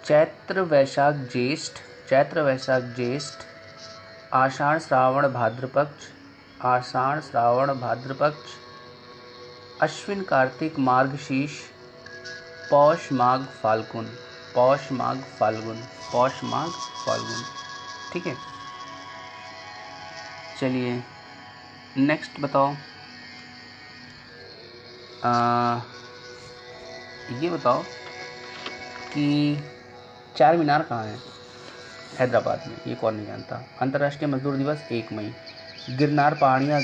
चैत्र वैशाख ज्येष्ठ, आषाढ़ श्रावण भाद्र पक्ष, अश्विन कार्तिक मार्गशीर्ष, पौष माघ फाल्गुन। ठीक है, चलिए नेक्स्ट बताओ। ये बताओ कि चार मीनार कहाँ है हैदराबाद में, ये कौन नहीं जानता। अंतर्राष्ट्रीय मजदूर दिवस 1 मई। गिरनार पहाड़ियाँ,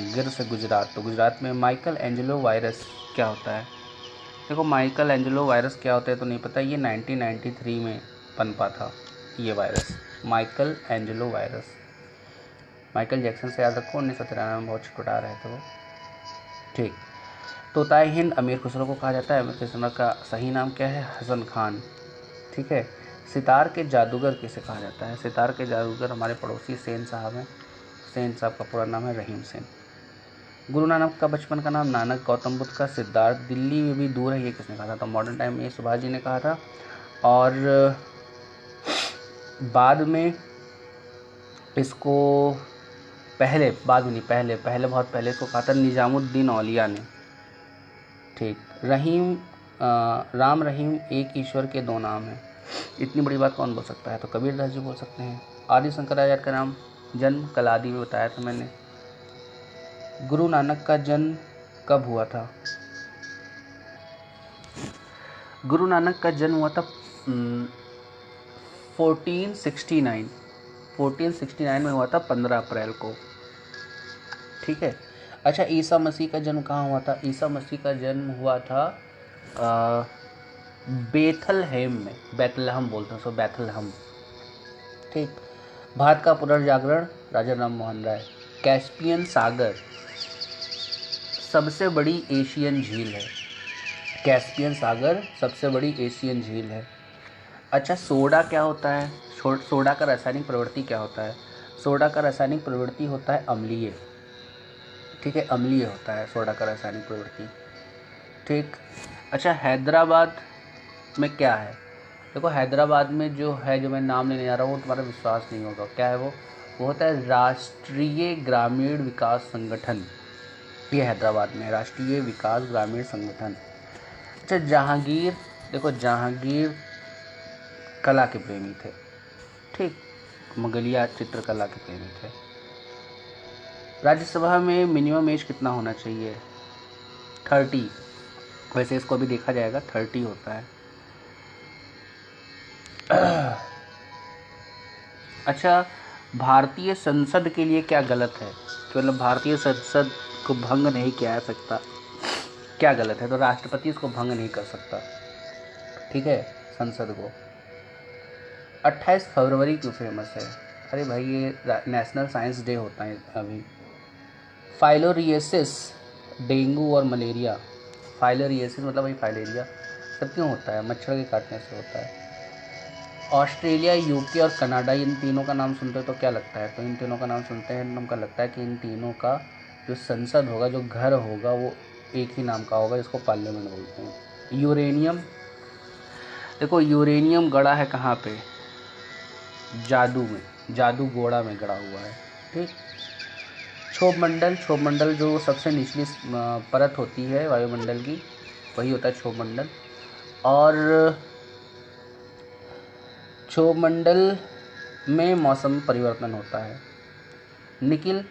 गिर से गुजरात, तो गुजरात में माइकल एंजेलो वायरस क्या होता है। देखो माइकल एंजेलो वायरस क्या होता है तो नहीं पता, ये 1993 में पनपा था ये virus, Michael Angelo virus. Michael Jackson से याद रखो, 1993 में बहुत छुटकुटा रहे थे वो। ठीक, तोताए हिंद अमीर खुसरो को कहा जाता है। अमीर खुसरो का सही नाम क्या है, हसन खान। ठीक है, सितार के जादूगर किसे कहा जाता है। सितार के जादूगर हमारे पड़ोसी सेन साहब हैं। सेन साहब का पूरा नाम है रहीम सेन। गुरु नानक का बचपन का नाम नानक, गौतम बुद्ध का सिद्धार्थ, दिल्ली में भी दूर है ये किसने कहा था, तो मॉडर्न टाइम में ये सुभाष जी ने कहा था। और बाद में इसको पहले बहुत पहले इसको कहा था निजामुद्दीन औलिया ने। ठीक, राम रहीम एक ईश्वर के 2 नाम हैं, इतनी बड़ी बात कौन बोल सकता है, तो कबीरदास जी बोल सकते हैं। आदि शंकराचार्य का नाम, जन्म कल आदि में बताया था मैंने। गुरु नानक का जन्म कब हुआ था। गुरु नानक का जन्म हुआ था 1469 में हुआ था, 15 अप्रैल को। ठीक है, अच्छा ईसा मसीह का जन्म कहाँ हुआ था। ईसा मसीह का जन्म हुआ था बेथलहेम में, बैतलहम बोलते हैं उसको, बैथलहम। ठीक, भारत का पुनर्जागरण राजा राम मोहन राय। कैस्पियन सागर सबसे बड़ी एशियन झील है। कैस्पियन सागर सबसे बड़ी एशियन झील है। अच्छा सोडा क्या होता है, सोडा का रासायनिक प्रवृत्ति क्या होता है। सोडा का रासायनिक प्रवृत्ति होता है अम्लीय। ठीक है, अम्लीय होता है सोडा का रासायनिक प्रवृत्ति। ठीक, अच्छा हैदराबाद में क्या है। देखो हैदराबाद में जो है, जो मैं नाम लेने जा रहा हूँ वो तुम्हारा विश्वास नहीं होगा, क्या है वो होता है राष्ट्रीय ग्रामीण विकास संगठन। ये हैदराबाद में राष्ट्रीय विकास ग्रामीण संगठन। अच्छा जहांगीर, देखो जहांगीर कला के प्रेमी थे। ठीक, मुगलिया चित्रकला के प्रेमी थे। राज्यसभा में मिनिमम एज कितना होना चाहिए, 30। वैसे इसको अभी देखा जाएगा, 30 होता है। अच्छा भारतीय संसद के लिए क्या गलत है, तो मतलब भारतीय संसद को भंग नहीं किया जा सकता, क्या गलत है, तो राष्ट्रपति इसको भंग नहीं कर सकता। ठीक है, संसद को। 28 फरवरी क्यों फेमस है, अरे भाई ये नेशनल साइंस डे होता है अभी। फाइलोरिएसिस डेंगू और मलेरिया, फाइलोरिएसिस मतलब भाई फाइलेरिया सब क्यों होता है, मच्छर के काटने से होता है। ऑस्ट्रेलिया, यूके और कनाडा, इन तीनों का नाम सुनते हो तो क्या लगता है, तो इन तीनों का नाम सुनते हैं हमको लगता है कि इन तीनों का जो संसद होगा, जो घर होगा, वो एक ही नाम का होगा, जिसको पार्लियामेंट बोलते हैं। यूरेनियम, देखो यूरेनियम गड़ा है कहाँ पे, जादूगोड़ा में गड़ा हुआ है। ठीक, क्षोभ मंडल जो सबसे निचली परत होती है वायुमंडल की, वही होता है क्षोभ मंडल। और क्षोभ मंडल में मौसम परिवर्तन होता है। निकिल,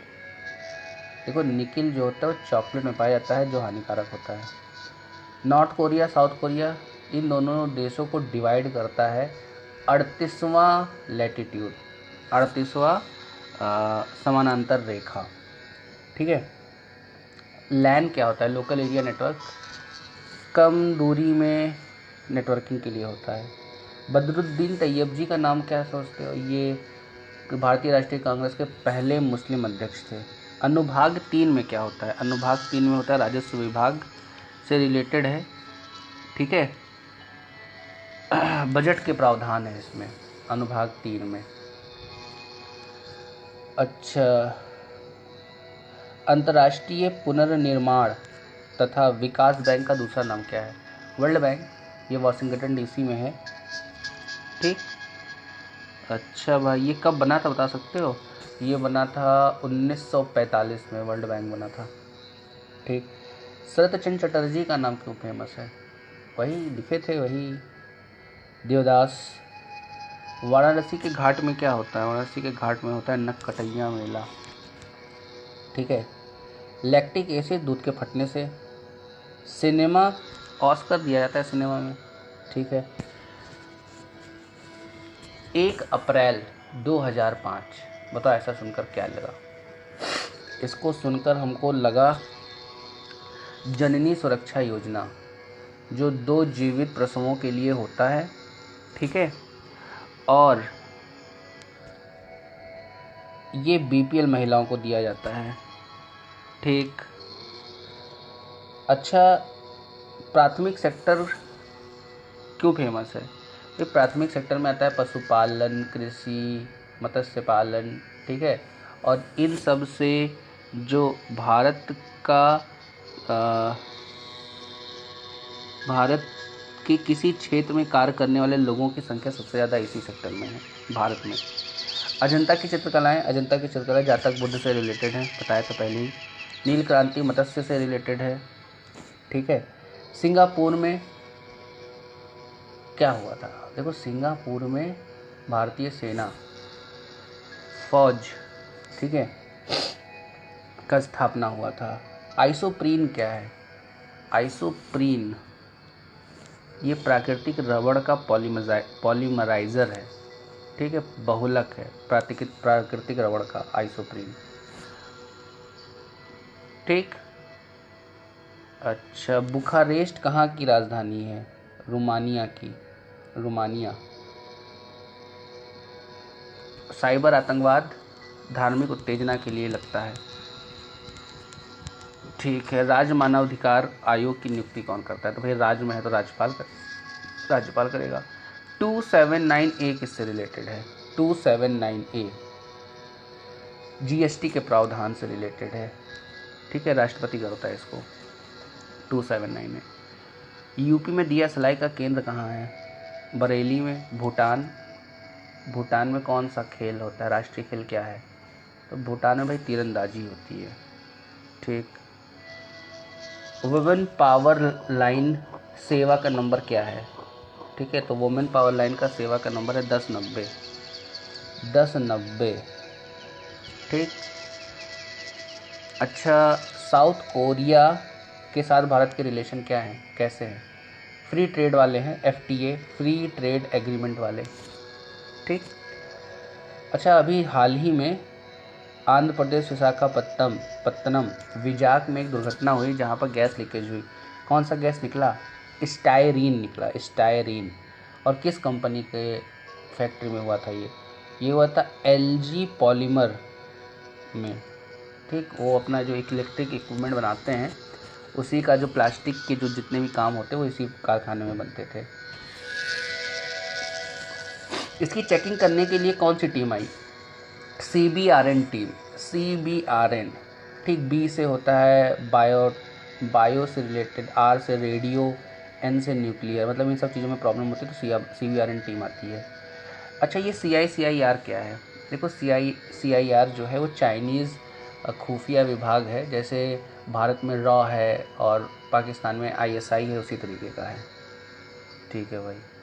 देखो निकिल जो होता है वो चॉकलेट में पाया जाता है, जो हानिकारक होता है। नॉर्थ कोरिया, साउथ कोरिया, इन दोनों देशों को डिवाइड करता है 38वां लैटिट्यूड, 38वां समानांतर रेखा। ठीक है, लैन क्या होता है, लोकल एरिया नेटवर्क, कम दूरी में नेटवर्किंग के लिए होता है। बदरुद्दीन तैयब जी का नाम क्या सोचते हो, ये भारतीय राष्ट्रीय कांग्रेस के पहले मुस्लिम अध्यक्ष थे। अनुभाग 3 में क्या होता है, अनुभाग 3 में होता है राजस्व विभाग से रिलेटेड है। ठीक है, बजट के प्रावधान है इसमें, अनुभाग 3 में। अच्छा अंतर्राष्ट्रीय पुनर्निर्माण तथा विकास बैंक का दूसरा नाम क्या है, वर्ल्ड बैंक। ये वाशिंगटन डीसी में है। ठीक। अच्छा भाई, ये कब बना था बता सकते हो? ये बना था 1945 में, वर्ल्ड बैंक बना था। ठीक। शरत चंद्र चटर्जी का नाम क्यों फेमस है? वही लिखे थे, वही देवदास। वाराणसी के घाट में क्या होता है? वाराणसी के घाट में होता है नखकटैया मेला। ठीक है। लैक्टिक एसिड दूध के फटने से। सिनेमा ऑस्कर दिया जाता है सिनेमा में। ठीक है। 1 अप्रैल 2005, बताओ ऐसा सुनकर क्या लगा? इसको सुनकर हमको लगा जननी सुरक्षा योजना, जो 2 जीवित प्रसवों के लिए होता है। ठीक है। और ये बीपीएल महिलाओं को दिया जाता है। ठीक। अच्छा, प्राथमिक सेक्टर क्यों फेमस है? ये प्राथमिक सेक्टर में आता है पशुपालन, कृषि, मत्स्य पालन। ठीक है। और इन सब से जो भारत का भारत के किसी क्षेत्र में कार्य करने वाले लोगों की संख्या सबसे ज़्यादा इसी सेक्टर में है भारत में। अजंता की चित्रकलाएँ, अजंता की चित्रकला जातक बुद्ध से रिलेटेड है, बताया था पहले ही। नील क्रांति मत्स्य से रिलेटेड है। ठीक है। सिंगापुर में क्या हुआ था? देखो, सिंगापुर में भारतीय सेना फौज, ठीक है, का स्थापना हुआ था। आइसोप्रीन क्या है? आइसोप्रीन ये प्राकृतिक रबड़ का पॉलीमराइज़र है। ठीक है, बहुलक है प्राकृतिक रबड़ का आइसोप्रीन। ठीक। अच्छा, बुखारेस्ट कहाँ की राजधानी है? रोमानिया की, रोमानिया। साइबर आतंकवाद धार्मिक उत्तेजना के लिए लगता है। ठीक है। राज्य मानवाधिकार आयोग की नियुक्ति कौन करता है? तो भाई राज्य में है तो राज्यपाल करेगा। 279A किससे रिलेटेड है? 279A जीएसटी के प्रावधान से रिलेटेड है। ठीक है, राष्ट्रपति करता है इसको। 279 में। यूपी में दिया सलाई का केंद्र कहाँ है? बरेली में। भूटान में कौन सा खेल होता है? राष्ट्रीय खेल क्या है? तो भूटान में भाई तीरंदाजी होती है। ठीक। वुमेन पावर लाइन सेवा का नंबर क्या है? ठीक है, तो वुमेन पावर लाइन का सेवा का नंबर है 1090। 1090। ठीक। अच्छा, साउथ कोरिया के साथ भारत के रिलेशन क्या हैं, कैसे हैं? फ्री ट्रेड वाले हैं, FTA फ्री ट्रेड एग्रीमेंट वाले। ठीक। अच्छा, अभी हाल ही में आंध्र प्रदेश विशाखापत्तनम विजाक में एक दुर्घटना हुई जहाँ पर गैस लीकेज हुई। कौन सा गैस निकला? स्टायरीन निकला, स्टायरीन। और किस कंपनी के फैक्ट्री में हुआ था ये हुआ था LG पॉलीमर में। ठीक। वो अपना जो इलेक्ट्रिक इक्विपमेंट बनाते हैं, उसी का जो प्लास्टिक के जो जितने भी काम होते हैं वो इसी कारखाने में बनते थे। इसकी चेकिंग करने के लिए कौन सी टीम आई? CBRN team, CBRN। ठीक। B से होता है बायो से रिलेटेड, R से रेडियो, N से न्यूक्लियर, मतलब इन सब चीज़ों में प्रॉब्लम होती है तो CBRN टीम आती है। अच्छा, ये CICIR क्या है? देखो, CICIR जो है वो चाइनीज़ खुफिया विभाग है। जैसे भारत में रॉ है और पाकिस्तान में ISI है, उसी तरीके का है। ठीक है भाई।